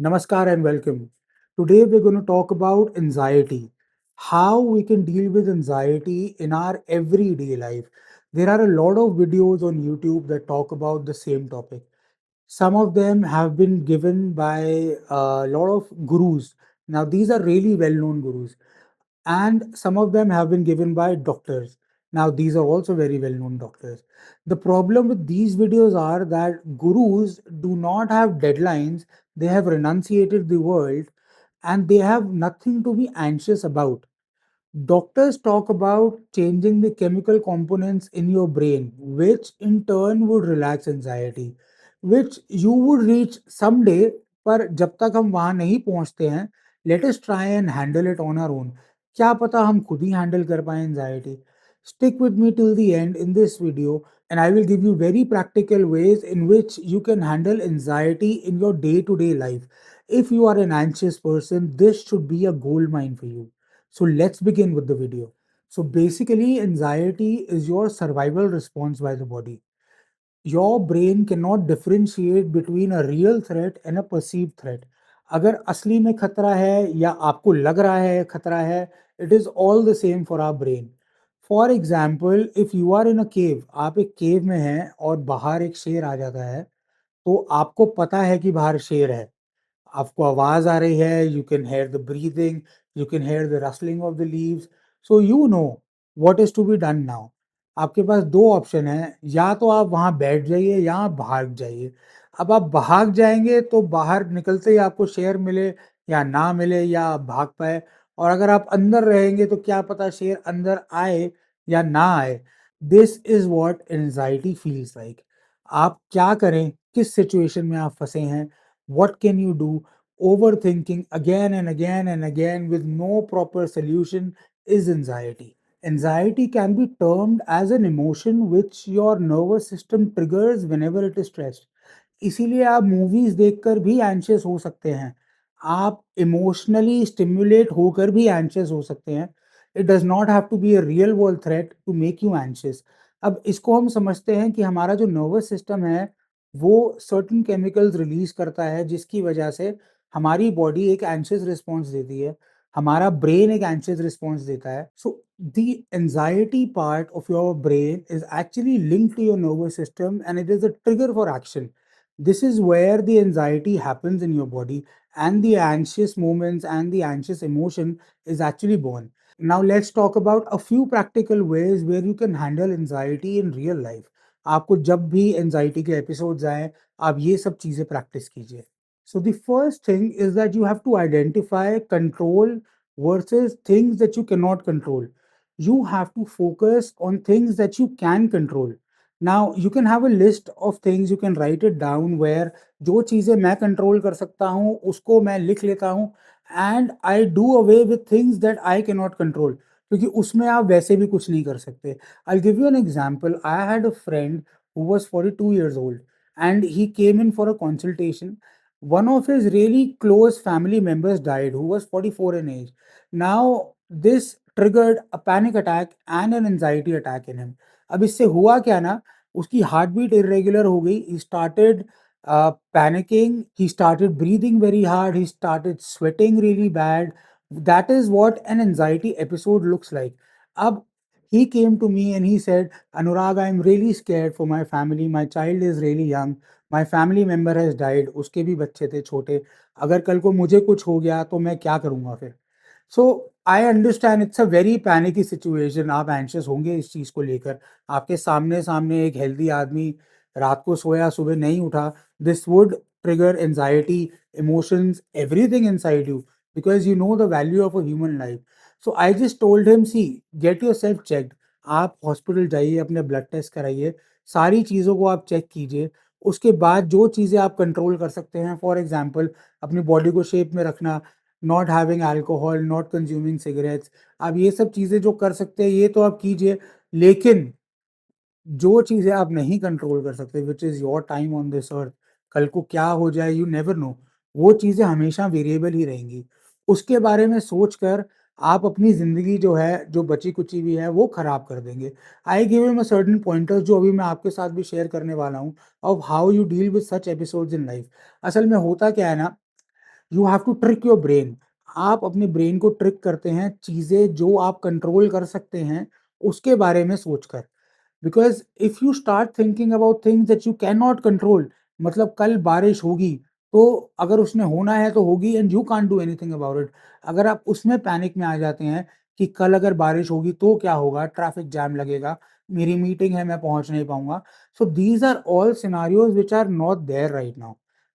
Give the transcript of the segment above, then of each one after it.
Namaskar and welcome. Today we're going to talk about anxiety, how we can deal with anxiety in our everyday life. There are a lot of videos on YouTube that talk about the same topic. Some of them have been given by a lot of gurus. Now, these are really well known gurus, and some of them have been given by doctors. Now, these are also very well known doctors. The problem with these videos are that gurus do not have deadlines, they have renunciated the world, and they have nothing to be anxious about. Doctors talk about changing the chemical components in your brain, which in turn would relax anxiety, which you would reach someday. पर जब तक हम वहां नहीं पहुंचते हैं, let us try and handle it on our own. क्या पता हम खुद ही हैंडल कर पाए anxiety. Stick with me till the end in this video, and I will give you very practical ways in which you can handle anxiety in your day-to-day life. If you are an anxious person, this should be a gold mine for you. So let's begin with the video. So basically, anxiety is your survival response by the body. Your brain cannot differentiate between a real threat and a perceived threat. अगर असली में खतरा है या आपको लग रहा है खतरा है, it is all the same for our brain. For example, if you are in a cave, आप एक केव में हैं और बाहर एक शेर आ जाता है, तो आपको पता है कि बाहर शेर है, आपको आवाज आ रही है, you can hear the breathing, you can hear the rustling of the leaves, so you know what is to be done now. आपके पास दो ऑप्शन है, या तो आप वहां बैठ जाइए या आप भाग जाइए. अब आप भाग जाएंगे तो बाहर निकलते ही आपको शेर मिले या ना मिले या आप भाग पाए, और अगर आप अंदर रहेंगे तो क्या पता शेर अंदर आए या ना आए. This is what anxiety feels like. आप क्या करें, किस सिचुएशन में आप फंसे हैं, what can you do? Overthinking again and again and again with no proper solution is anxiety. Anxiety can be termed as an emotion which your nervous system triggers whenever it is stressed. इसीलिए आप movies देखकर भी anxious हो सकते हैं, आप emotionally stimulate होकर भी एंशियस हो सकते हैं. It does not have to be a real world threat to make you anxious. अब इसको हम समझते हैं कि हमारा जो नर्वस सिस्टम है वो सर्टेन केमिकल्स रिलीज करता है, जिसकी वजह से हमारी बॉडी एक एंशियस रिस्पॉन्स देती है, हमारा ब्रेन एक एंशियस रिस्पॉन्स देता है. So the anxiety part of your brain is actually linked to your nervous system and it is a trigger for action. This is where the anxiety happens in your body, and the anxious moments and the anxious emotion is actually born. Now, let's talk about a few practical ways where you can handle anxiety in real life. आपको जब भी anxiety के episodes आए, आप ये सब चीजें practice कीजिए. So the first thing is that you have to identify control versus things that you cannot control. You have to focus on things that you can control. Now you can have a list of things, you can write it down where जो चीजें मैं control कर सकता हूँ उसको मैं लिख लेता हूँ, and I do away with things that I can not control, क्योंकि उसमें आप वैसे भी कुछ नहीं कर सकते. I give you an example. I had a friend who was 42 years old and he came in for a consultation. One of his really close family members died who was 44 in age. Now this triggered a panic attack and an anxiety attack in him. अब इससे हुआ क्या ना, उसकी heart beat irregular हो गई. He started panicking, he started breathing very hard, he started sweating really bad. That is what an anxiety episode looks like. Ab he came to me and he said, Anurag, I'm really scared for my family. My child is really young. My family member has died. उसके भी बच्चे थे छोटे. अगर कल को मुझे कुछ हो गया तो मैं क्या करूंगा फिर. So I understand it's a very panicky situation. आप एंशियस होंगे इस चीज को लेकर. आपके सामने सामने एक हेल्दी आदमी रात को सोया, सुबह नहीं उठा. This would trigger anxiety, emotions, everything inside you, because you know the value of a human life. So I just told him, see, get yourself checked. आप हॉस्पिटल जाइए, अपने ब्लड टेस्ट कराइए, सारी चीज़ों को आप चेक कीजिए. उसके बाद जो चीज़ें आप कंट्रोल कर सकते हैं, फॉर एग्जांपल अपनी बॉडी को शेप में रखना, not having alcohol, not consuming cigarettes, आप ये सब चीज़ें जो कर सकते हैं ये तो आप कीजिए. लेकिन जो चीज़ें आप नहीं कंट्रोल कर सकते, which is your time on this earth, कल को क्या हो जाए यू नेवर नो, वो चीज़ें हमेशा वेरिएबल ही रहेंगी. उसके बारे में सोचकर आप अपनी ज़िंदगी जो है, जो बची-कुची हुई है, वो खराब कर देंगे. I give him a certain pointers जो अभी मैं आपके साथ भी शेयर करने वाला हूँ, of how you deal with such episodes in life. असल में होता क्या है ना, you have to trick your brain. आप अपने ब्रेन को ट्रिक करते हैं चीज़ें जो आप कंट्रोल कर सकते हैं, उसके बारे में सोचकर। Because if you start thinking about things that you can not control, मतलब कल बारिश होगी, तो अगर उसने होना है तो होगी and you can't do anything about it. अगर आप उसमें पैनिक में आ जाते हैं कि कल अगर बारिश होगी तो क्या होगा, ट्रैफिक जैम लगेगा, मेरी मीटिंग है, मैं पहुँच नहीं पाऊँगा। So these are all scenarios which are not there right now.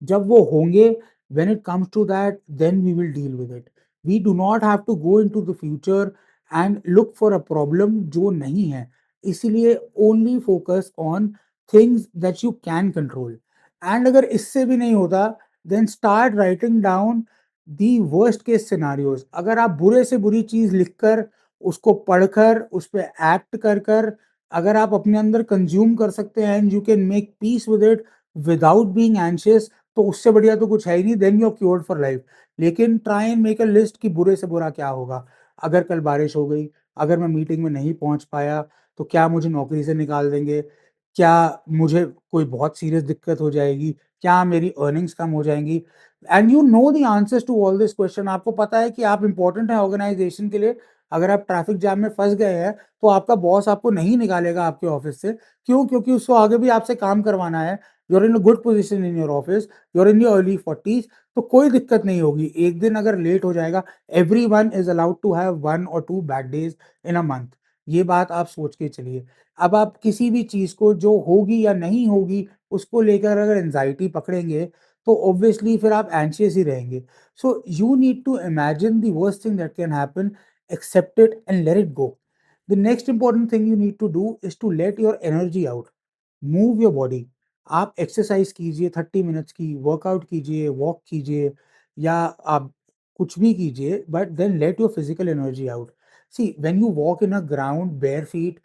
जब वो होंगे, when it comes to that, then we will deal with it. We do not have to go into the future and look for a problem जो नहीं है। इसीलिए only focus on things that you can control. And अगर इससे भी नहीं होता, then start writing down the worst case scenarios. अगर आप बुरे से बुरी चीज लिखकर, उसको पढ़कर, उस पर एक्ट कर कर अगर आप अपने अंदर कंज्यूम कर सकते हैं and you can make peace with it without being anxious, तो उससे बढ़िया तो कुछ है ही नहीं। Then you are cured for life. लेकिन try and make a list कि बुरे से बुरा क्या होगा। अगर कल बारिश हो गई, अगर मैं मीटिंग में नहीं पहुंच पाया, तो क्या मुझे नौकरी से निकाल देंगे? क्या मुझे कोई बहुत सीरियस दिक्कत हो जाएगी? क्या मेरी अर्निंग्स कम हो जाएँगी? And you know the answers to all this question. आपको पता है कि आप इम्पोर्टेंट हैं ऑर्गेनाइजेशन के लिए। अगर आप ट्रैफिक जैम में फँस गए हैं, तो आपका बॉस आपको नहीं निकालेगा आपके ऑफ़िस से। क्यों? क्योंकि उसको आगे भी आपसे काम करवाना है। You are in a good position in your office, you are in your early 40s, तो कोई दिक्कत नहीं होगी। एक दिन अगर लेट हो जाएगा, everyone is allowed to have 1 और 2 bad days in a month. ये बात आप सोच के चलिए। अब आप किसी भी चीज़ को जो होगी या नहीं होगी, उसको लेकर अगर एंग्ज़ायटी पकड़ेंगे, तो ऑब्वियसली फिर आप एंग्ज़ियस ही रहेंगे। So you need to imagine the worst thing that can happen, except it and let it go. The next important thing you need to do is to let your energy out. Move your body. आप exercise कीजिए 30 minutes की, workout कीजिए, walk कीजिए, या आप कुछ भी कीजिए, but then let your physical energy out. See when you walk in a ground bare feet,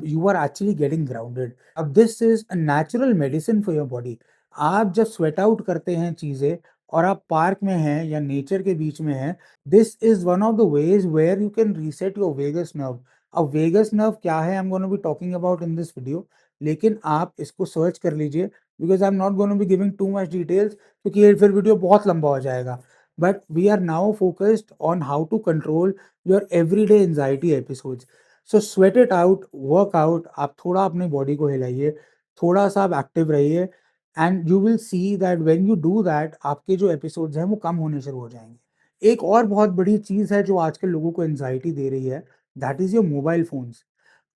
you are actually getting grounded. अब this is a natural medicine for your body. आप जब स्वेट आउट करते हैं चीजें, और आप park में हैं या नेचर के बीच में हैं, this is one of the ways where you can reset your vagus nerve. अब वेगस नर्व क्या है, I am gonna be talking about in this video. लेकिन आप इसको सर्च कर लीजिए, because I am not going to be giving too much details, क्योंकि ये फिर वीडियो बहुत लंबा हो जाएगा। But we are now focused on how to control your everyday anxiety episodes. So sweat it out, work out. आप थोड़ा अपनी बॉडी को हिलाइए, थोड़ा सा आप एक्टिव रहिए, and you will see that when you do that, आपके जो एपिसोड्स हैं वो कम होने शुरू हो जाएंगे। एक और बहुत बड़ी चीज़ है जो आजकल लोगों को एंजाइटी दे रही है, that is your mobile phones.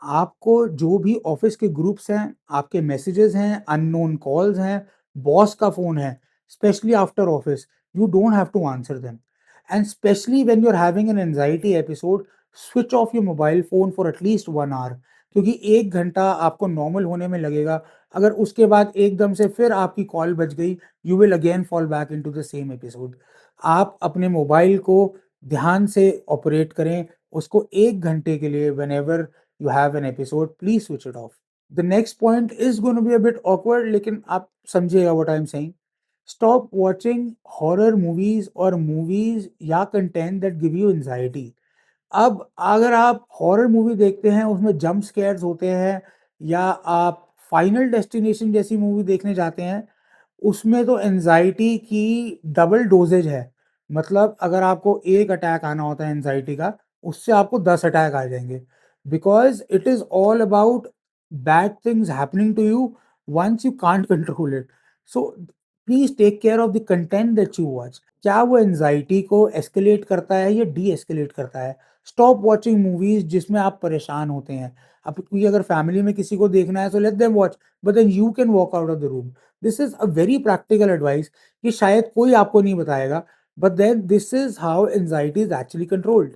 आपको जो भी ऑफिस के ग्रुप्स हैं, आपके मैसेजेस हैं, अननोन कॉल्स हैं, बॉस का फ़ोन है, specially after office, you don't have to answer them. And specially when you are having an anxiety episode, switch off your mobile phone for at least 1 hour, क्योंकि 1 घंटा आपको normal होने में लगेगा। अगर उसके बाद एकदम से फिर आपकी कॉल बज गई, you will again fall back into the same episode. आप अपने मोबाइल को ध्यान से ऑपरेट करें, उसको 1 घंटे के लिए, whenever you have an episode, please switch it off. The next point is going to be a bit awkward, लेकिन आप समझिएगा what I'm saying. Stop watching horror movies or movies या content that give you anxiety. अब अगर आप horror movie देखते हैं, उसमें जंप स्केयर्स होते हैं, या आप फाइनल डेस्टिनेशन जैसी मूवी देखने जाते हैं, उसमें तो एंजाइटी की डबल डोजेज है। मतलब अगर आपको एक अटैक आना होता है एंजाइटी का, उससे आपको 10 अटैक आ जाएंगे। Because it is all about bad things happening to you once you can't control it. So please take care of the content that you watch. क्या वो एंजाइटी को एस्केलेट करता है या डी एस्केलेट करता है? स्टॉप वॉचिंग मूवीज जिसमें आप परेशान होते हैं। अब क्योंकि अगर फैमिली में किसी को देखना है, so let them watch, but then you can walk out of the room. This is a very practical advice, ये शायद कोई आपको नहीं बताएगा, but then this is how anxiety is actually controlled.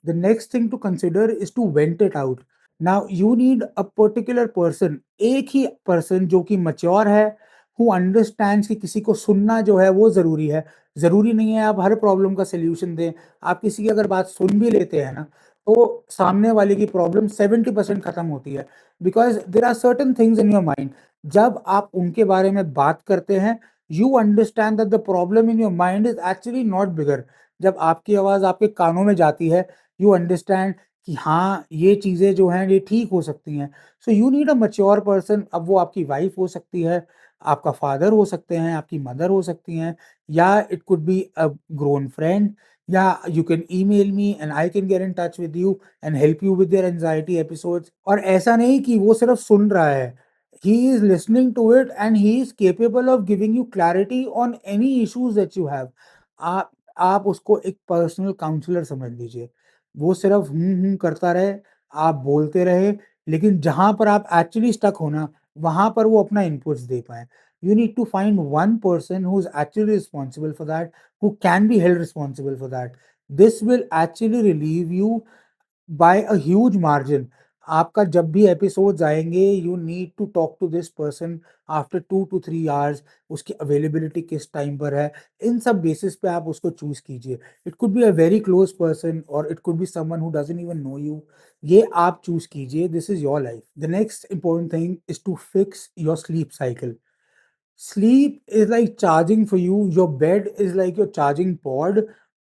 The next thing to consider is to vent it out. Now you need a particular person, एक ही person जो कि mature है, who understands कि किसी को सुनना जो है वो ज़रूरी है। ज़रूरी नहीं है आप हर प्रॉब्लम का सॉल्यूशन दें। आप किसी की अगर बात सुन भी लेते हैं ना, तो सामने वाले की प्रॉब्लम 70% खत्म होती है। Because there are certain things in your mind, जब आप उनके बारे में बात करते हैं, you understand that the problem in your mind is actually not bigger. जब आपकी आवाज़ आपके कानों में जाती है, यू अंडरस्टैंड कि हाँ, ये चीज़ें जो हैं ये ठीक हो सकती हैं। सो you need a mature person. अब वो आपकी वाइफ हो सकती है, आपका फादर हो सकते हैं, आपकी मदर हो सकती हैं, या it could be a grown friend, या you can email me and I can get in touch with you and help you with your anxiety episodes. और ऐसा नहीं कि वो सिर्फ सुन रहा है, he is listening to it and he is capable of giving you clarity on any issues that you have। आप आप उसको एक पर्सनल काउंसलर समझ लीजिए। वो सिर्फ करता रहे, आप बोलते रहे, लेकिन जहाँ पर आप एक्चुअली स्टक हो ना, वहाँ पर वो अपना इनपुट्स दे पाएँ। You need to find one person who's actually responsible for that, who can be held responsible for that। This will actually relieve you by a huge margin। आपका जब भी एपिसोड्स आएँगे, you need to talk to this person after 2 to 3 hours. उसकी availability किस time पर है, इन सब basis पे आप उसको चूज़ कीजिए। It could be a very close person और it could be someone who doesn't even know you. ये आप चूज़ कीजिए, this is your life. The next important thing is to fix your sleep cycle. Sleep is like charging for you, your bed is like your charging pod.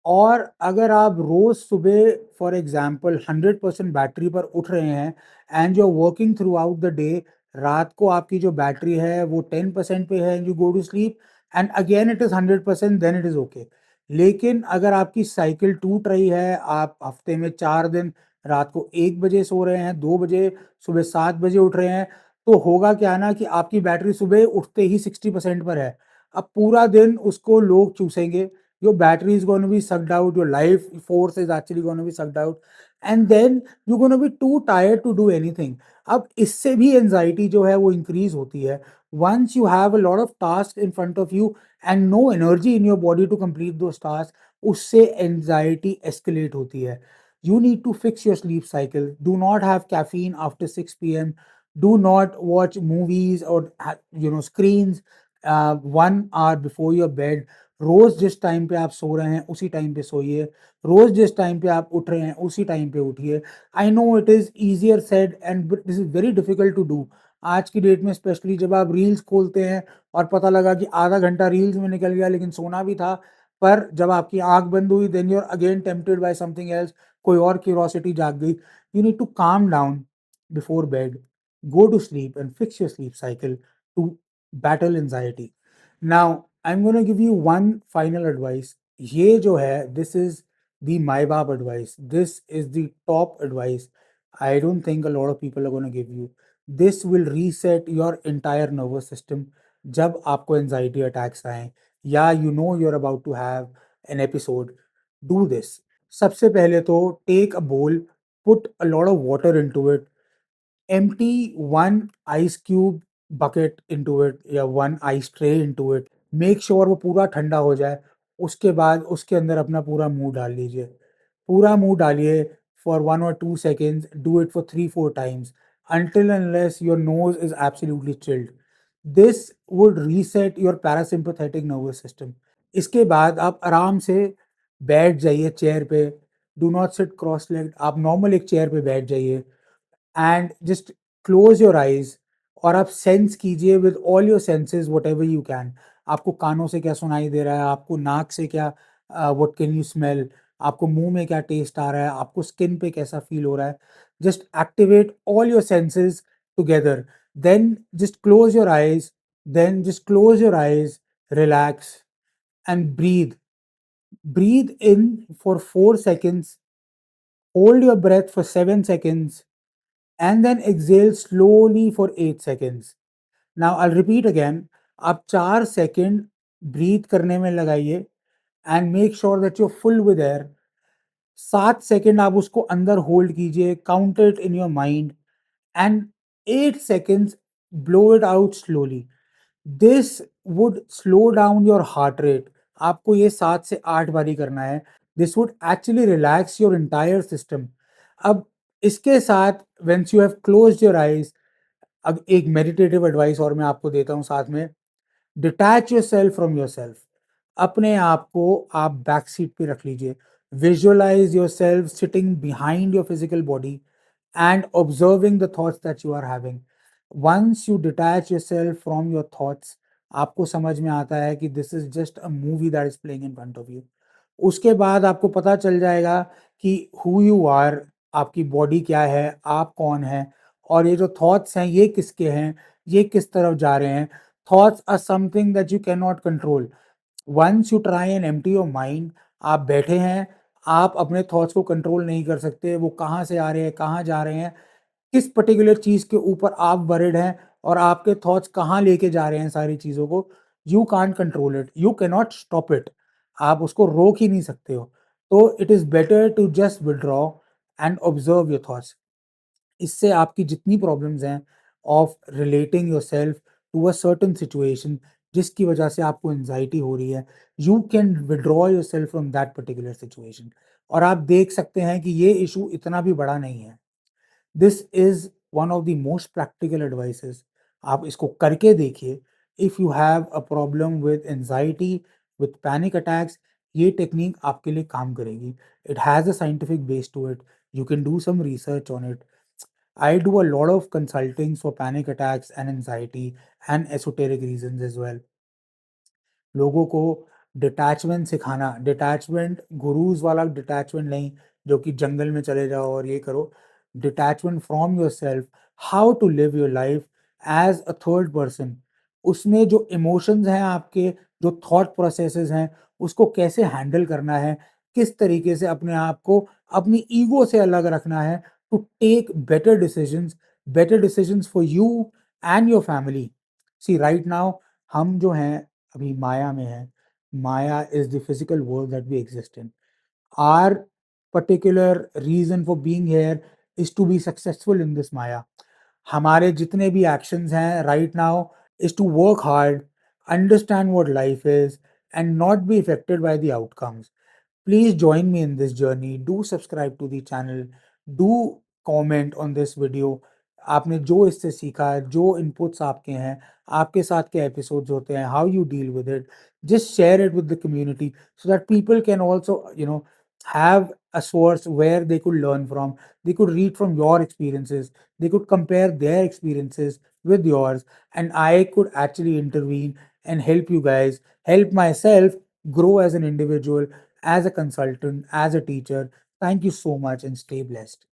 और अगर आप रोज सुबह for example 100% battery पर उठ रहे हैं and you are working throughout the day, रात को आपकी जो बैटरी है वो 10% पे है, you go to sleep and again it is 100%, then it is okay. लेकिन अगर आपकी साइकिल टूट रही है, आप हफ्ते में 4 दिन रात को 1 बजे सो रहे हैं, 2 बजे, सुबह 7 बजे उठ रहे हैं, तो होगा क्या ना कि आपकी बैटरी सुबह उठते ही 60% पर है। अब पूरा दिन उसको लोग चूसेंगे, your battery is gonna be sucked out, your life force is actually gonna be sucked out and then you gonna be too tired to do anything. अब इससे भी एंजाइटी जो है वो इंक्रीज होती है। Once you have a lot of task in front of you and no energy in your body to complete those task, उससे anxiety escalate होती है। You need to fix your sleep cycle. Do not have caffeine after 6 p.m. Do not watch movies or screens 1 hour before your bed। रोज जिस time पे आप सो रहे हैं उसी time पे सोइए, रोज जिस टाइम पे आप उठ रहे हैं उसी टाइम पे उठिए। I know it is easier said and this is very difficult to do. आज की डेट में स्पेशली जब आप रील्स खोलते हैं और पता लगा कि आधा घंटा रील्स में निकल गया लेकिन सोना भी था, पर जब आपकी आंख बंद हुई then you are again tempted by something else, कोई और क्यूरोसिटी जाग गई। You need to calm down before bed, go to sleep and fix your sleep cycle to battle anxiety। Now I'm going to give you one final advice। ये जो है, this is the माई बाप advice, this is the top advice। I don't think a lot of people are going to give you। this will reset your entire nervous system। जब आपको anxiety attacks आए या you know you're about to have an episode, do this। सबसे पहले तो take a bowl, put a lot of water into it, empty one ice cube bucket into it या one ice tray into it। Make sure वो पूरा ठंडा हो जाए। उसके बाद उसके अंदर अपना पूरा मुंह डाल लीजिए, पूरा मुंह डालिए for 1 or 2 seconds। Do it for 3 4 times until unless your nose is absolutely chilled। this would reset your parasympathetic nervous system। इसके बाद आप आराम से बैठ जाइए चेयर पे। Do not sit cross legged, आप नॉर्मल एक चेयर पे बैठ जाइए and just close your eyes और आप सेंस कीजिए with all your senses what ever you can. आपको कानों से क्या सुनाई दे रहा है, आपको नाक से क्या, वट कैन यू स्मेल, आपको मुंह में क्या टेस्ट आ रहा है, आपको स्किन पे कैसा फील हो रहा है। Just activate all your senses together, then just close your eyes, then just close your eyes, relax and breathe. Breathe in for 4 seconds, hold your breath for 7 seconds, and then exhale slowly for 8 seconds। Now I'll repeat again। आप 4 second breathe करने में लगाइए and make sure that you full with air. 7 second आप उसको अंदर hold कीजिए, count it in your mind and 8 seconds blow it out slowly. This would slow down your heart rate. आपको ये 7 से 8 बारी करना है। This would actually relax your entire system. अब इसके साथ once you have closed your eyes, अब एक मेडिटेटिव एडवाइस और मैं आपको देता हूँ साथ में। Detach your self from your self. अपने आप को आप बैक सीट पे रख लीजिए। Visualise your self sitting behind your physical body and observing the thoughts that you are having। Once you detach yourself from your thoughts, आपको समझ में आता है कि this is just a movie that is playing in front of you। उसके बाद आपको पता चल जाएगा कि who you are, आपकी बॉडी क्या है, आप कौन है, और ये जो थॉट्स हैं ये किसके हैं, ये किस तरफ जा रहे हैं। Thoughts are something that you cannot control. Once you try and empty your mind, आप बैठे हैं, आप अपने थॉट्स को कंट्रोल नहीं कर सकते, वो कहाँ से आ रहे हैं, कहाँ जा रहे हैं, किस पर्टिकुलर चीज़ के ऊपर आप वरिड हैं और आपके थॉट्स कहाँ लेके जा रहे हैं सारी चीज़ों को, you can't control it, you can not stop it, आप उसको रोक ही नहीं सकते हो। तो it is better to just withdraw and observe your thoughts. इससे आपकी जितनी प्रॉब्लम्स हैं of relating yourself to a certain situation, जिसकी वजह से आपको एंजाइटी हो रही है, you can withdraw yourself from that particular situation. और आप देख सकते हैं कि ये इशू इतना भी बड़ा नहीं है। This is one of the most practical advices. आप इसको करके देखिए। If you have a problem with anxiety, with panic attacks, ये टेक्निक आपके लिए काम करेगी। It has a scientific base to it, you can do some research on it. I do a lot of consultings for panic attacks and anxiety and esoteric reasons as well. लोगों को detachment सिखाना, detachment gurus वाला detachment नहीं, जो कि जंगल में चले जाओ और ये करो। Detachment from yourself, how to live your life as a third person. उसमें जो इमोशंस हैं आपके, जो थॉट प्रोसेसेस हैं, उसको कैसे हैंडल करना है, किस तरीके से अपने आप को अपनी ईगो से अलग रखना है to take better decisions for you and your family. See right now हम जो हैं अभी माया में है। Maya is the physical world that we exist in. Our particular reason for being here is to be successful in this maya. हमारे जितने भी एक्शंस हैं right now is to work hard, understand what life is and not be affected by the outcomes. Please join me in this journey. Do subscribe to the channel. Do comment on this video. आपने जो इससे सीखा है, जो inputs आपके हैं, आपके साथ के एपिसोड्स होते हैं, how you deal with it, just share it with the community so that people can also, have a source where they could learn from. They could read from your experiences. They could compare their experiences with yours, and I could actually intervene and help you guys, help myself grow as an individual, as a consultant, as a teacher. Thank you so much and stay blessed.